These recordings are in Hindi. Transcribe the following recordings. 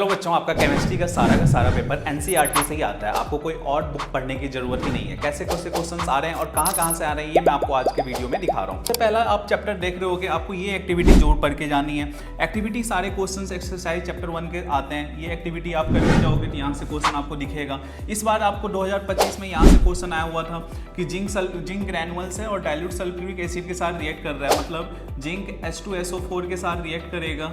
हेलो बच्चों, आपका केमिस्ट्री का सारा पेपर एनसीईआरटी से ही आता है। आपको कोई और बुक पढ़ने की जरूरत ही नहीं है। कैसे कैसे क्वेश्चंस आ रहे हैं और कहाँ से आ रहे हैं ये मैं आपको आज के वीडियो में दिखा रहा हूँ। सबसे पहला आप चैप्टर देख रहे हो कि आपको ये एक्टिविटी जरूर पढ़ के जानी है। एक्टिविटी सारे क्वेश्चंस एक्सरसाइज चैप्टर 1 के आते हैं। ये एक्टिविटी आप करके जाओगे तो यहाँ से क्वेश्चन आपको दिखेगा। इस बार आपको 2025 में यहाँ से क्वेश्चन आया हुआ था कि जिंक ग्रैनुअल्स है और डाइल्यूट सल्फ्यूरिक एसिड के साथ रिएक्ट कर रहा है, मतलब जिंक H2SO4 के साथ रिएक्ट करेगा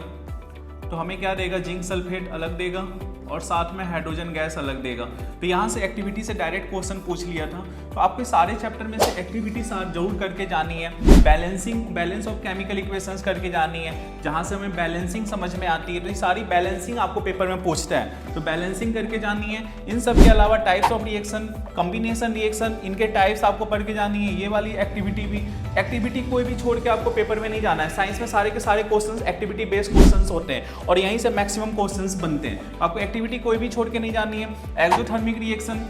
तो हमें क्या देगा, जिंक सल्फेट अलग देगा और साथ में हाइड्रोजन गैस अलग देगा। तो यहाँ से एक्टिविटी से डायरेक्ट क्वेश्चन पूछ लिया था। तो आपके सारे चैप्टर में से एक्टिविटी साथ जरूर करके जानी है। बैलेंस ऑफ केमिकल इक्वेशंस करके जानी है, जहाँ से हमें बैलेंसिंग समझ में आती है। तो ये सारी बैलेंसिंग आपको पेपर में पूछता है, तो बैलेंसिंग करके जानी है। इन सब के अलावा types of reaction, combination reaction, इनके टाइप्स आपको पढ़ के जानी है। ये वाली एक्टिविटी कोई भी छोड़ के आपको पेपर में नहीं जाना है। साइंस में सारे के सारे क्वेश्चंस एक्टिविटी बेस्ड क्वेश्चंस होते हैं और यहीं से मैक्सिमम क्वेश्चंस बनते हैं। आपको एक्टिविटी कोई भी छोड़ के नहीं जानी है। एक्सोथर्मिक रिएक्शन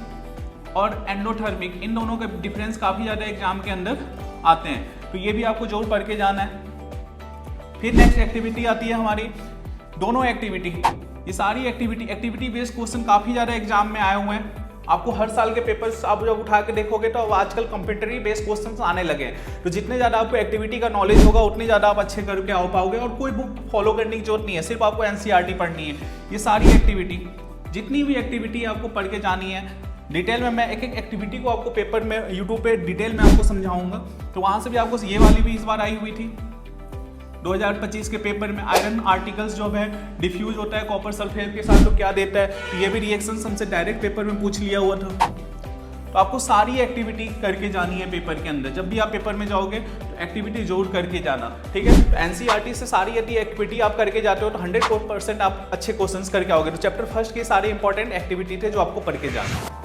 और एंडोथर्मिक, इन दोनों का डिफरेंस काफी ज्यादा एग्जाम के अंदर आते हैं, तो ये भी आपको जरूर पढ़ के जाना है। फिर नेक्स्ट एक्टिविटी आती है हमारी दोनों एक्टिविटी। ये सारी एक्टिविटी बेस्ड क्वेश्चन काफी ज्यादा एग्जाम में आए हुए हैं। आपको हर साल के पेपर्स आप जब उठा के देखोगे तो अब आजकल कंप्यूटरी बेस्ड क्वेश्चंस आने लगे हैं। तो जितने ज़्यादा आपको एक्टिविटी का नॉलेज होगा उतने ज़्यादा आप अच्छे करके आ पाओगे और कोई बुक फॉलो करने की जरूरत नहीं है, सिर्फ आपको एनसीईआरटी पढ़नी है। ये सारी एक्टिविटी, जितनी भी एक्टिविटी आपको पढ़ के जानी है डिटेल में। मैं एक एक एक्टिविटी को आपको पेपर में यूट्यूब पे डिटेल में आपको समझाऊंगा। तो वहाँ से भी आपको ये वाली भी इस बार आई हुई थी 2025 के पेपर में। आयरन आर्टिकल्स जो है डिफ्यूज होता है कॉपर सल्फेट के साथ तो क्या देता है, तो ये भी रिएक्शन हमसे डायरेक्ट पेपर में पूछ लिया हुआ था। तो आपको सारी एक्टिविटी करके जानी है पेपर के अंदर। जब भी आप पेपर में जाओगे तो एक्टिविटी जरूर करके जाना, ठीक है। तो एनसीईआरटी से सारी यदि एक्टिविटी आप करके जाते हो तो 100% आप अच्छे क्वेश्चंस करके आओगे। तो चैप्टर फर्स्ट के सारे इंपॉर्टेंट एक्टिविटी थे जो आपको पढ़ के जाना है।